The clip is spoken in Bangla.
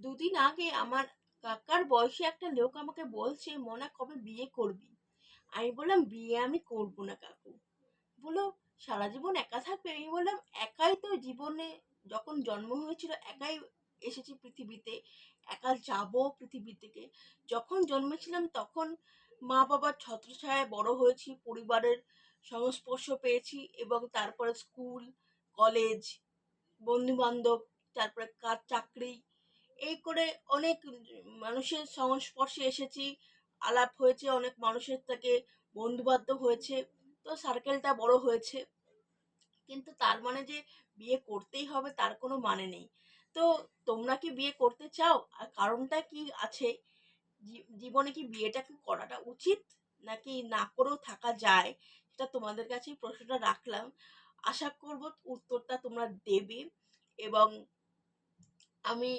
দুদিন আগে আমার কাকার বয়সী একটা লোক আমাকে বলছে, মনা কবে বিয়ে করবি? আমি বললাম, বিয়ে আমি করব না কাকু। বললো, সারা জীবন একা থাকবে? আমি বললাম, একাই তো জীবনে, যখন জন্ম হয়েছিল একাই এসেছি পৃথিবীতে, একা যাব পৃথিবী থেকে। যখন জন্মেছিলাম তখন মা বাবার ছত্রছায়ায় বড় হয়েছি, পরিবারের সংস্পর্শ পেয়েছি, এবং তারপরে স্কুল, কলেজ, বন্ধু বান্ধব, তারপরে কাজ, চাকরি, এই করে অনেক মানুষের সংস্পর্শে এসেছি, আলাপ হয়েছে, অনেক মানুষের থেকে বন্ধু বান্ধব হয়েছে, তো সার্কেলটা বড় হয়েছে। কিন্তু তার মানে যে বিয়ে করতেই হবে তার কোনো মানে নেই। তো তোমরা কি বিয়ে করতে চাও? আর কারণটা কি আছে? জীবনে কি বিয়েটা কি করাটা উচিত, নাকি না করেও থাকা যায়? সেটা তোমাদের কাছেই প্রশ্নটা রাখলাম। আশা করব উত্তরটা তোমরা দেবে। এবং আমি